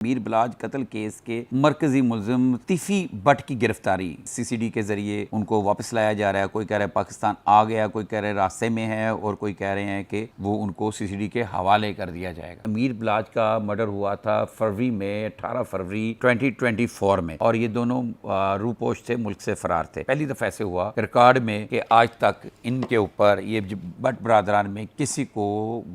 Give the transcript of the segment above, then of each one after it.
मीर बिलाज कत्ल केस के मरकजी मुलजिम तीफी बट की गिरफ्तारी सीसीडी के जरिए उनको वापस लाया जा रहा है। कोई कह रहा है पाकिस्तान आ गया, कोई कह रहे रास्ते में है और कोई कह रहे हैं कि वो उनको सीसीडी के हवाले कर दिया जाएगा। मीर बिलाज का मर्डर हुआ था फरवरी में, 18 फरवरी 2024 में, और ये दोनों रूपोश थे, मुल्क से फरार थे। पहली दफा ऐसे हुआ रिकॉर्ड में कि आज तक इनके ऊपर ये बट बरादरान में किसी को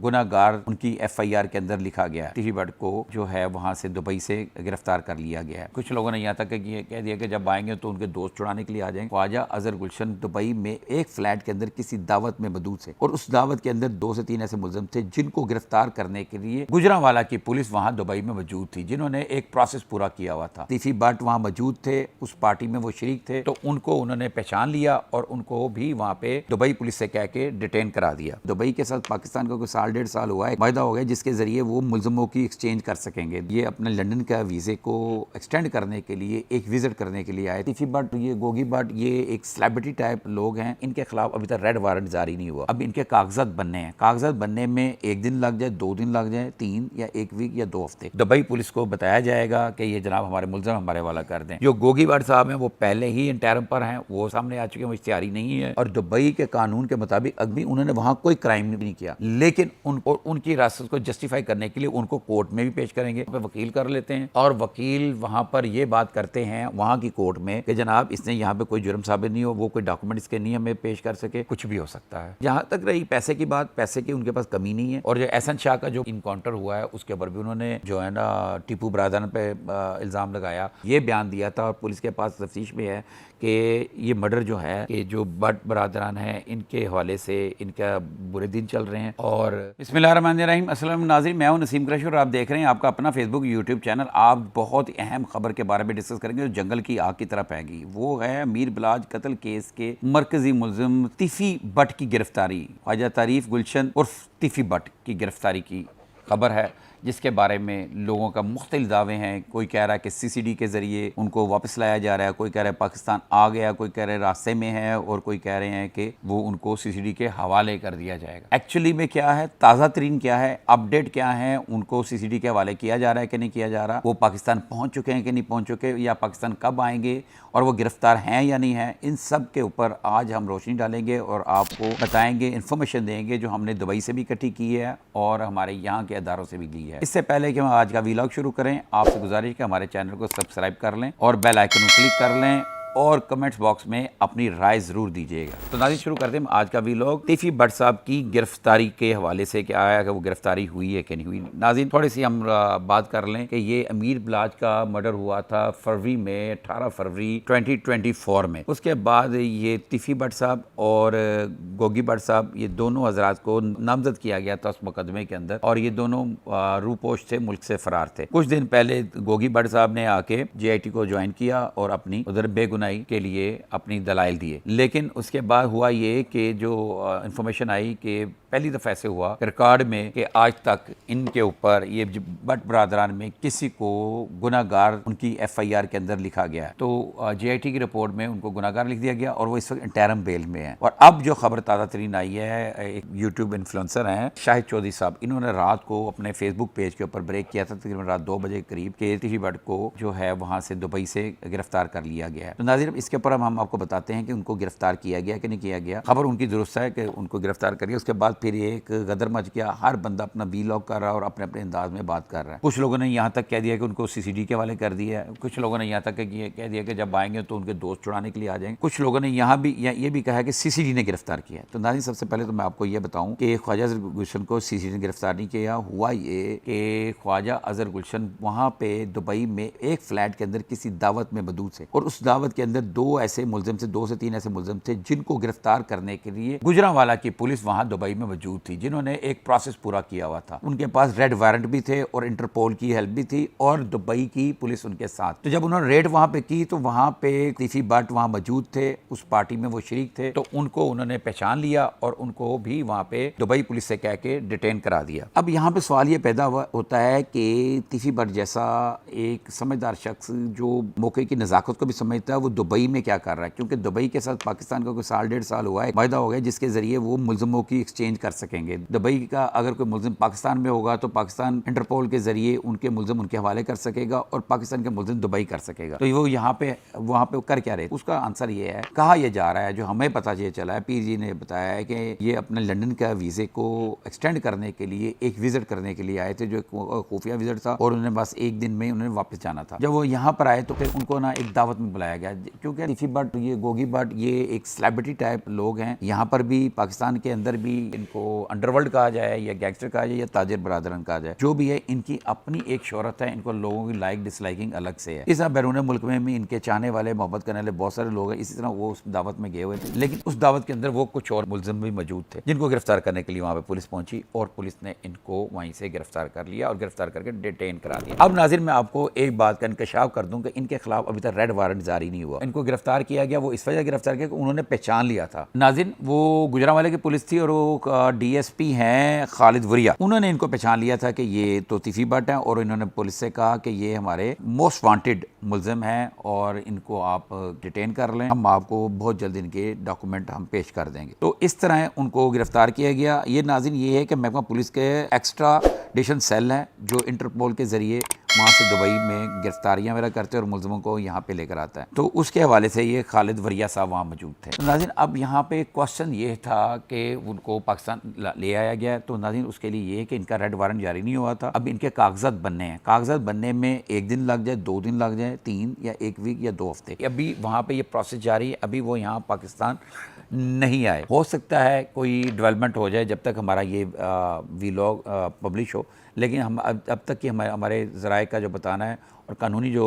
गुनाहगार उनकी FIR के अंदर लिखा गया है। तीफी बट को जो है वहां से दुबई से गिरफ्तार कर लिया गया है। कुछ लोगों ने यहाँ तक कह दिया कि जब आएंगे तो उनके दोस्त छुड़ाने के लिए आ जाएंगे। ख्वाजा अजहर गुलशन दुबई में एक फ्लैट के अंदर किसी दावत में मौजूद थे और उस दावत के अंदर 2 से 3 ऐसे मुलजिम थे जिनको गिरफ्तार करने के लिए गुजरांवाला की पुलिस वहां दुबई में मौजूद थी, जिन्होंने एक प्रोसेस पूरा किया हुआ था। तीफी बट वहां मौजूद थे, उस पार्टी में वो शरीक थे, तो उनको उन्होंने पहचान लिया और उनको भी वहां पे दुबई पुलिस से कह के डिटेन करा दिया। दुबई के साथ पाकिस्तान का कोई साल 1.5 साल हुआ है, वायदा हो गया जिसके जरिए वो मुलजिमों की एक्सचेंज कर सकेंगे। ये अपने लंदन का वीजे को एक्सटेंड करने के लिए एक विजिट करने के लिए आए। तीफी बट, ये गोगी बट, ये एक सेलिब्रिटी टाइप लोग हैं। इनके खिलाफ अभी तक रेड वारंट जारी नहीं हुआ। अब इनके कागजात बनने हैं। कागजात बनने में 1 दिन लग जाए, 2 दिन लग जाए, 3 या 1 वीक या 2 हफ्ते। दुबई पुलिस को बताया जाएगा कि ये जनाब हमारे मुलजिम हमारे वाला कर दें। जो गोगी बट साहब हैं वो पहले ही इंटरम पर हैं, वो सामने आ चुके हैं, वो इश्तिहारी नहीं है और दुबई के कानून के मुताबिक अभी उन्होंने वहां कोई क्राइम नहीं किया, लेकिन उनकी हिरासत को जस्टिफाई करने के लिए उनको कोर्ट में भी पेश करेंगे। वकील कर लेते हैं और वकील वहां पर ये बात करते हैं वहां की कोर्ट में कि जनाब इसने यहाँ पे कोई जुर्म साबित नहीं हो, वो कोई डॉक्यूमेंट इसके नहीं हमें पेश कर सके, कुछ भी हो सकता है। जहां तक रही पैसे की बात, पैसे की उनके पास कमी नहीं है। और जो एहसन शाह का जो इनकाउंटर हुआ है उसके ऊपर भी उन्होंने जो है ना टीपू बरादरान पे इल्ज़ाम लगाया, ये बयान दिया था और पुलिस के पास तफ्तीश में है कि ये मर्डर जो है कि जो बट बरादरान है इनके हवाले से इनका बुरे दिन चल रहे हैं। और बिस्मिल्लाहिर्रहमानिर्रहीम, अस्सलाम नाज़रीन, मैं हूं नसीम क्रैश और आप देख रहे हैं आपका अपना फेसबुक यूट्यूब चैनल। आप बहुत ही अहम खबर के बारे में डिस्कस करेंगे जो जंगल की आग की तरह फैली। वो है मीर बिलाज कत्ल केस के मरकजी मुलजिम तीफी बट की गिरफ्तारी। ख्वाजा तारीफ गुलशन उर्फ तीफी बट की गिरफ्तारी की खबर है, जिसके बारे में लोगों का मुख्तलिफ दावे हैं। कोई कह रहा है कि सीसीडी के ज़रिए उनको वापस लाया जा रहा है, कोई कह रहा है पाकिस्तान आ गया, कोई कह रहे रास्ते में है और कोई कह रहे हैं कि वो उनको सीसीडी के हवाले कर दिया जाएगा। एक्चुअली में क्या है, ताज़ा तरीन क्या है, अपडेट क्या है, उनको सीसीडी के हवाले किया जा रहा है कि नहीं किया जा रहा, वो पाकिस्तान पहुँच चुके हैं कि नहीं पहुँच चुके, या पाकिस्तान कब आएंगे और वो गिरफ्तार हैं या नहीं है, इन सब के ऊपर आज हम रोशनी डालेंगे और आपको बताएंगे, इन्फॉर्मेशन देंगे जो हमने दुबई से भी इकट्ठी की है और हमारे यहाँ के अदारों से भी ली है। इससे पहले कि हम आज का व्लॉग शुरू करें, आपसे गुजारिश कि हमारे चैनल को सब्सक्राइब कर लें और बेल आइकन को क्लिक कर लें और कमेंट्स बॉक्स में अपनी राय जरूर दीजिएगा। तो नाज़रीन शुरू करते हैं आज का व्लॉग। तीफी बट साहब की गिरफ्तारी के हवाले से क्या आया कि वो गिरफ्तारी हुई है कि नहीं हुई। नाज़रीन थोड़ी सी हम बात कर लें कि ये मीर बिलाज का मर्डर हुआ था फरवरी में, 18 फरवरी 2024 में। उसके बाद ये तीफी बट साहब और गोगी बट साहब, ये दोनों हजरात को नामजद किया गया था उस मुकदमे के अंदर और ये दोनों रूपोश थे, मुल्क से फरार थे। कुछ दिन पहले गोगी बट साहब ने आके JIT को ज्वाइन किया और अपनी उधर बेगुनाही के लिए अपनी दलाइल दिए, लेकिन उसके बाद हुआ ये कि जो इंफॉर्मेशन आई कि पहली दफा ऐसे हुआ रिकॉर्ड में कि आज तक इनके ऊपर ये बट बरादरान में किसी को गुनाहगार उनकी FIR के अंदर लिखा गया है। तो JIT की रिपोर्ट में उनको गुनाहगार लिख दिया गया और वो इस वक्त इंटरम बेल में है। और अब जो खबर ताज़ा तरीन आई है, एक यूट्यूब इन्फ्लुएंसर हैं शाहिद चौधरी साहब, इन्होंने रात को अपने फेसबुक पेज के ऊपर ब्रेक किया था तकरीबन रात 2 बजे के करीब कि तीफी बट को जो है वहाँ से दुबई से गिरफ्तार कर लिया गया है। तो नाज़रीन इसके ऊपर हम आपको बताते हैं कि उनको गिरफ्तार किया गया कि नहीं किया गया। खबर उनकी दुरुस्त है कि उनको गिरफ्तार करिए। उसके बाद फिर एक गदर मच गया, हर बंदा अपना व्लॉग कर रहा है और अपने अपने अंदाज में बात कर रहा है। कुछ लोगों ने यहाँ तक कह दिया कि उनको सीसीडी के हवाले कर दिया है, कुछ लोगों ने यहाँ तक कह दिया कि जब आएंगे तो उनके दोस्त छुड़ाने के लिए आ जाएंगे, कुछ लोगों ने यहाँ भी ये भी कहा है कि सीसीडी ने गिरफ्तार किया है। तो नाज़रीन सबसे पहले तो मैं आपको ये बताऊं कि ख्वाजा अजहर गुलशन को सीसीडी ने गिरफ्तार नहीं किया। हुआ ये कि ख्वाजा अजहर गुलशन वहाँ पे दुबई में एक फ्लैट के अंदर किसी दावत में मौजूद थे और उस दावत के अंदर 2 ऐसे मुलजिम थे, 2 से 3 ऐसे मुलजिम थे जिनको गिरफ्तार करने के लिए गुजरांवाला की पुलिस वहां दुबई में मौजूद थी, जिन्होंने एक प्रोसेस पूरा किया हुआ था। उनके पास रेड वारंट भी थे और इंटरपोल की हेल्प भी थी और दुबई की पुलिस उनके साथ। तो जब उन्होंने रेड वहां पे की तो वहां पे तीफी बट वहां मौजूद थे, उस पार्टी में वो शरीक थे, तो उनको उन्होंने पहचान लिया और उनको भी वहां पे दुबई पुलिस से कह के डिटेन करा दिया। अब यहाँ पे सवाल ये पैदा होता है कि तीफी बट जैसा एक समझदार शख्स जो मौके की नज़ाकत को भी समझता है, वो दुबई में क्या कर रहा है, क्योंकि दुबई के साथ पाकिस्तान का कोई साल 1.5 साल हुआ है, वायदा हो गया जिसके जरिए वो मुलजमों की एक्सचेंज कर सकेंगे। दुबई का अगर कोई मुलजिम पाकिस्तान में होगा तो पाकिस्तान इंटरपोल के जरिए उनके मुलजिम उनके हवाले कर सकेगा और पाकिस्तान के मुलजिम दुबई कर सकेगा। तो वो यहाँ पे वहाँ पे कर क्या रहे, उसका आंसर ये है, कहा यह जा रहा है, जो हमें पता चला है, पीर जी ने बताया है कि ये अपने लंदन का वीजे को एक्सटेंड करने के लिए एक विजिट करने के लिए आए थे, जो खुफिया विजिट था, और उन्होंने बस एक दिन में उन्होंने वापस जाना था। जब वो यहाँ पर आए तो फिर उनको ना एक दावत में बुलाया गया, क्योंकि टिफी भट्ट, ये गोगी भट्ट, ये एक सेलिब्रिटी टाइप लोग हैं। यहाँ पर भी पाकिस्तान के अंदर भी इनको अंडरवर्ल्ड कहा जाए या गैंगस्टर कहा जाए या ताजिर बरादरन कहा जाए, जो भी है, इनकी अपनी एक शोहरत है, इनको लोगों की लाइक डिसलाइकिंग अलग से है। इस तरह बैरून मुल्क में भी इनके चाहने वाले, मोहब्बत करने वाले बहुत सारे लोग हैं। इसी तरह वो उस दावत में गए हुए थे, लेकिन उस दावत के अंदर वो कुछ और मुलजिम भी मौजूद थे जिनको गिरफ्तार करने के लिए वहाँ पे पुलिस पहुंची और पुलिस ने इनको वहीं से गिरफ्तार कर लिया और गिरफ्तार करके डिटेन करा दिया। अब नाज़रीन, मैं आपको एक बात का इंकशाफ कर दूं कि इनके खिलाफ अभी तक रेड वारंट जारी नहीं हुआ। इनको गिरफ्तार किया गया, वो इस वजह गिरफ्तार किया कि उन्होंने पहचान लिया था। नाज़रीन, वो गुजरांवाले की पुलिस थी और वो DSP हैं खालिद वरिया, उन्होंने इनको पहचान लिया था कि ये तो तिफी भट्ट हैं, और इन्होंने पुलिस से कहा कि ये हमारे मोस्ट वांटेड मुलजिम हैं और इनको आप डिटेन कर लें, हम आपको बहुत जल्द इनके डॉक्यूमेंट हम पेश कर देंगे। तो इस तरह उनको गिरफ्तार किया गया। ये नाज़रीन ये है कि महकमा पुलिस के एक्स्ट्राडिशन सेल है जो इंटरपोल के जरिए वहाँ से दुबई में गिरफ्तारियाँ वगैरह करते हैं और मुलजिमों को यहाँ पे लेकर आता है। तो उसके हवाले से ये खालिद वरिया साहब वहाँ मौजूद थे। तो नाज़रीन, अब यहाँ पे क्वेश्चन ये था कि उनको पाकिस्तान ले आया गया, तो नाज़रीन उसके लिए ये है कि इनका रेड वारंट जारी नहीं हुआ था। अब इनके कागजात बनने हैं, कागजात बनने में 1 दिन लग जाए, 2 दिन लग जाए, 3 या 1 वीक या 2 हफ्ते, अभी वहाँ पर ये प्रोसेस जारी है। अभी वो यहाँ पाकिस्तान नहीं आए, हो सकता है कोई डेवलपमेंट हो जाए जब तक हमारा ये वीलॉग पब्लिश हो, लेकिन हम अब तक कि हमारे ज़राए का जो बताना है और कानूनी जो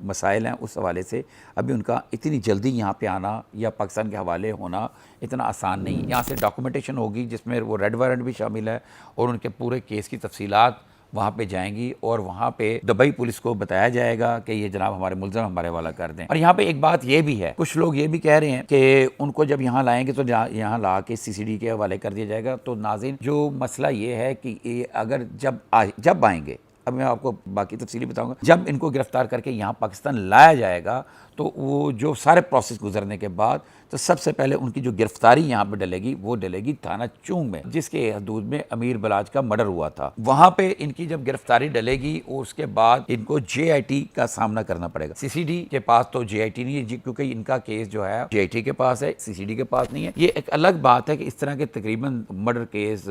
मसाइल हैं उस हवाले से अभी उनका इतनी जल्दी यहाँ पे आना या पाकिस्तान के हवाले होना इतना आसान नहीं। यहाँ से डॉक्यूमेंटेशन होगी जिसमें वो रेड वारंट भी शामिल है और उनके पूरे केस की तफसीलात वहाँ पे जाएंगी और वहाँ पे दुबई पुलिस को बताया जाएगा कि ये जनाब हमारे मुलज़िम हमारे वाला कर दें। और यहाँ पे एक बात ये भी है, कुछ लोग ये भी कह रहे हैं कि उनको जब यहाँ लाएंगे तो यहाँ ला के CCD के हवाले कर दिया जाएगा। तो नाज़रीन, जो मसला ये है कि ये अगर जब आएंगे, अब मैं आपको बाकी तफसीली बताऊंगा, जब इनको गिरफ्तार करके यहाँ पाकिस्तान लाया जाएगा तो वो जो सारे प्रोसेस गुजरने के बाद तो सबसे पहले उनकी जो गिरफ्तारी यहाँ पे डलेगी वो डलेगी थाना चूंग में, जिसके हदूद में अमीर बलाज का मर्डर हुआ था। वहाँ पे इनकी जब गिरफ्तारी डलेगी और उसके बाद इनको JIT का सामना करना पड़ेगा। CCD के पास तो JIT नहीं है क्योंकि इनका केस जो है JIT के पास है, CCD के पास नहीं है। ये एक अलग बात है कि इस तरह के तकरीबन मर्डर केस,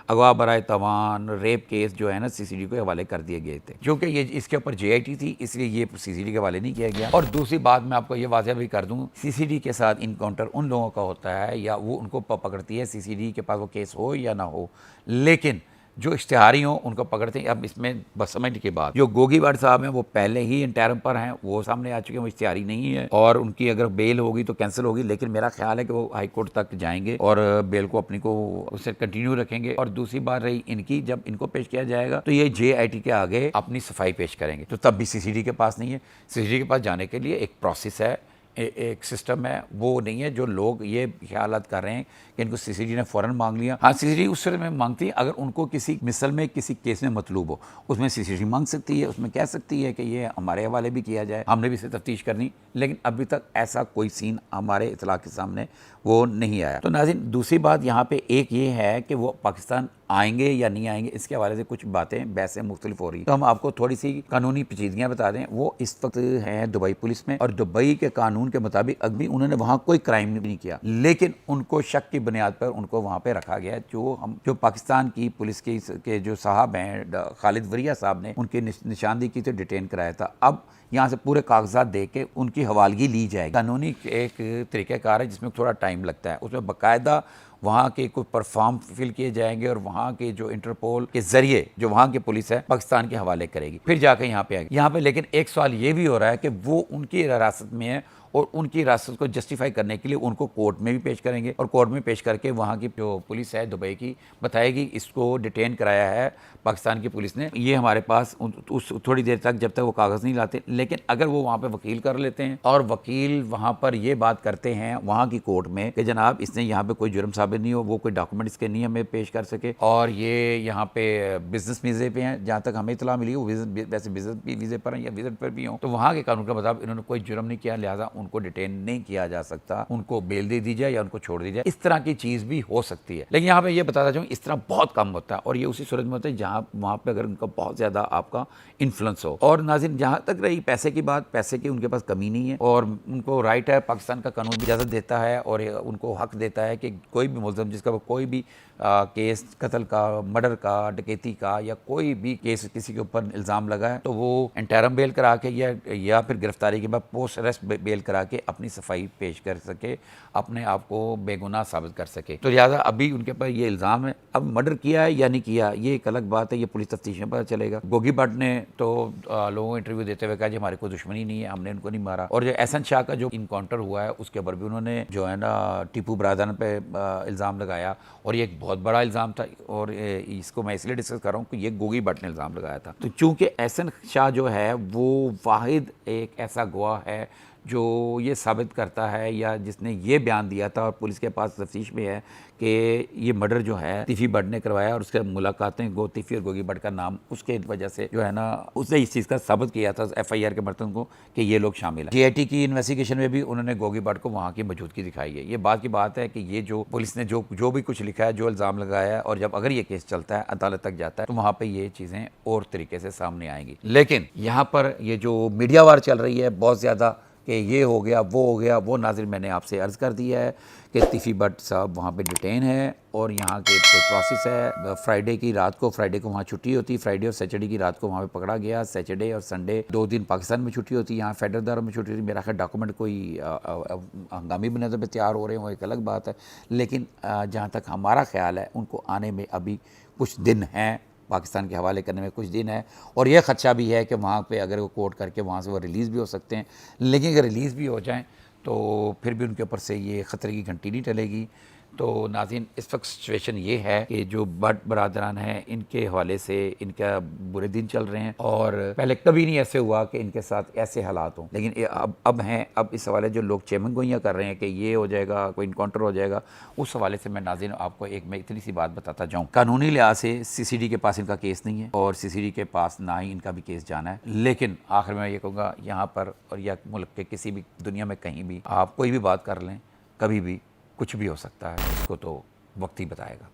अगवा बराए तवान, रेप केस जो है ना CCD को हवाले कर दिए गए थे। क्योंकि ये इसके ऊपर JIT थी इसलिए ये CCD के हवाले नहीं किया गया। और दूसरी बात मैं आपको ये वाज़ह भी कर दूं, CCD के साथ इनकाउंटर उन लोगों का होता है या वो उनको पकड़ती है, CCD के पास वो केस हो या ना हो, लेकिन जो इश्तिहारी हों उनको पकड़ते हैं। अब इसमें बस समझने के बाद जो गोगी भट्ट साहब हैं वो पहले ही इंटरम पर हैं, वो सामने आ चुके हैं, वो इश्तिहारी नहीं है और उनकी अगर बेल होगी तो कैंसिल होगी, लेकिन मेरा ख्याल है कि वो हाई कोर्ट तक जाएंगे और बेल को अपनी को उससे कंटिन्यू रखेंगे। और दूसरी बात रही इनकी, जब इनको पेश किया जाएगा तो ये JIT के आगे अपनी सफाई पेश करेंगे, तो तब भी CCD के पास नहीं है। CCD के पास जाने के लिए एक प्रोसेस है, एक सिस्टम है, वो नहीं है जो लोग ये ख्यालात कर रहे हैं कि इनको CCD ने फ़ौरन मांग लिया। हाँ, CCD उस समय में मांगती है अगर उनको किसी मिसल में किसी केस में मतलूब हो, उसमें CCD मांग सकती है, उसमें कह सकती है कि ये हमारे हवाले भी किया जाए, हमने भी इसे तफ्तीश करनी, लेकिन अभी तक ऐसा कोई सीन हमारे इतला के सामने वो नहीं आया। तो नाज़रीन, दूसरी बात यहाँ पे एक ये है कि वो पाकिस्तान आएंगे या नहीं आएंगे, इसके हवाले से कुछ बातें बहसें मुख्तलिफ हो रही हैं। तो हम आपको थोड़ी सी कानूनी पेचीदगियाँ बता दें। वो इस वक्त हैं दुबई पुलिस में और दुबई के कानून के मुताबिक अभी उन्होंने वहाँ कोई क्राइम नहीं किया, लेकिन उनको शक की बुनियाद पर उनको वहाँ पे रखा गया है। जो पाकिस्तान की पुलिस के जो साहब हैं खालिद वरिया साहब ने उनकी निशानदेही की तो डिटेन कराया था। अब यहाँ से पूरे कागजात दे के उनकी हवालगी ली जाएगी। कानूनी एक तरीक़ाकार है जिसमें थोड़ा टाइम लगता है, उसमें बाकायदा वहाँ के कुछ परफॉर्म फिल किए जाएंगे और वहाँ के जो इंटरपोल के जरिए जो वहाँ की पुलिस है पाकिस्तान के हवाले करेगी, फिर जाकर यहाँ पे आएगी। यहाँ पे लेकिन एक सवाल ये भी हो रहा है कि वो उनकी हिरासत में है और उनकी हिरासत को जस्टिफाई करने के लिए उनको कोर्ट में भी पेश करेंगे और कोर्ट में पेश करके वहाँ की जो पुलिस है दुबई की बताएगी इसको डिटेन कराया है पाकिस्तान की पुलिस ने, ये हमारे पास उस थोड़ी देर तक जब तक वो कागज़ नहीं लाते। लेकिन अगर वो वहाँ पे वकील कर लेते हैं और वकील वहाँ पर ये बात करते हैं वहाँ की कोर्ट में कि जनाब इसने यहाँ पे कोई जुर्म साबित नहीं हो, वो कोई डॉक्यूमेंट इसके नहीं हमें पेश कर सके और ये यहाँ पे बिजनेस वीज़े पे हैं, जहाँ तक हमें इतला मिली वो वैसे बिजनेस वीज़े पर हैं या विजिट पर भी हों, तो वहाँ के कानून के मुताबिक इन्होंने कोई जुर्म नहीं किया, लिहाजा उनको डिटेन नहीं किया जा सकता, उनको बेल दे दी जाए या उनको छोड़ दी जाए, इस तरह की चीज़ भी हो सकती है। लेकिन यहाँ पे ये बताता चाहूँ इस तरह बहुत कम होता है, और ये उसी सूरत में होता है जहाँ वहाँ पे अगर उनका बहुत ज़्यादा आपका इन्फ्लुएंस हो। और नाज़रीन, जहाँ तक रही पैसे की बात, पैसे की उनके पास कमी नहीं है और उनको राइट है, पाकिस्तान का कानून भी इजाज़त देता है और उनको हक देता है कि कोई भी मुल्ज़िम जिसका कोई भी केस कत्ल का, मर्डर का, डकैती का या कोई भी केस किसी के ऊपर इल्ज़ाम लगा है तो वो इंटरम बेल करा के या फिर गिरफ्तारी के बाद पोस्ट अरेस्ट बेल करा के अपनी सफाई पेश कर सके, अपने आप को बेगुनाह साबित कर सके। तो लिहाजा अभी उनके ऊपर ये इल्ज़ाम है, अब मर्डर किया है या नहीं किया ये एक अलग बात है, ये पुलिस तफ्तीश में पता चलेगा। गोगी भट्ट ने तो लोगों को इंटरव्यू देते हुए कहा जी हमारे कोई दुश्मनी नहीं है, हमने उनको नहीं मारा। और जो एहसन शाह का जो इनकाउंटर हुआ है उसके ऊपर भी उन्होंने जो है ना टीपू बरादरन पे इल्ज़ाम लगाया और ये एक बहुत बड़ा इल्ज़ाम था और इसको मैं इसलिए डिस्कस कर रहा हूँ कि ये गोगी भट्ट ने इल्ज़ाम लगाया था। तो चूँकि एहसन शाह जो है वो वाहिद एक ऐसा गवाह है जो ये साबित करता है या जिसने ये बयान दिया था और पुलिस के पास तफ्तीश में है कि ये मर्डर जो है तिफ़ी भट्ट ने करवाया और उसके मुलाकातें तिफ़ी और गोगी भट्ट का नाम उसके वजह से जो है ना उसने इस चीज़ का साबित किया था FIR के बर्तन को कि ये लोग शामिल हैं। GIT की इन्वेस्टिगेशन में भी उन्होंने गोगी भट्ट को वहाँ की मौजूदगी दिखाई है। ये बात की बात है कि ये जो पुलिस ने जो भी कुछ लिखा है, जो इल्ज़ाम लगाया है, और जब अगर ये केस चलता है अदालत तक जाता है तो वहाँ पर ये चीज़ें और तरीके से सामने आएंगी। लेकिन यहाँ पर ये जो मीडिया वार चल रही है बहुत ज़्यादा कि ये हो गया, वो नाज़रीन मैंने आपसे अर्ज़ कर दिया है कि तिफ़ी भट्ट साहब वहाँ पे डिटेन है और यहाँ के प्रोसेस है। फ्राइडे को वहाँ छुट्टी होती है, फ्राइडे और सैटरडे की रात को वहाँ पे पकड़ा गया। सैटरडे और संडे 2 दिन पाकिस्तान में छुट्टी होती है, यहाँ फेडरल दारों में छुट्टी होती है। मेरा ख्याल डॉक्यूमेंट कोई हंगामी बनने पे तैयार हो रहे हैं वो एक अलग बात है, लेकिन जहाँ तक हमारा ख्याल है उनको आने में अभी कुछ दिन हैं, पाकिस्तान के हवाले करने में कुछ दिन है। और यह ख़दशा भी है कि वहाँ पे अगर वो कोर्ट करके वहाँ से वो रिलीज़ भी हो सकते हैं, लेकिन अगर रिलीज़ भी हो जाएं तो फिर भी उनके ऊपर से ये ख़तरे की घंटी नहीं टलेगी। तो नाज़रीन, इस वक्त सिचुएशन ये है कि जो भट्ट बरादरान हैं इनके हवाले से इनका बुरे दिन चल रहे हैं और पहले कभी नहीं ऐसे हुआ कि इनके साथ ऐसे हालात हों, लेकिन अब हैं। अब इस हवाले जो लोग चेमन गोइयाँ कर रहे हैं कि ये हो जाएगा, कोई इनकाउंटर हो जाएगा, उस हवाले से मैं नाज़रीन आपको मैं इतनी सी बात बताता जाऊँ। कानूनी लिहाज से CCD के पास इनका केस नहीं है और CCD के पास ना ही इनका भी केस जाना है। लेकिन आखिर में ये कहूँगा यहाँ पर और या मुल्क के किसी भी दुनिया में कहीं भी आप कोई भी बात कर लें, कभी भी कुछ भी हो सकता है, इसको तो वक्त ही बताएगा।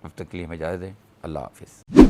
अब तक के लिए हमें इजाज़त दें। अल्लाह हाफिज़।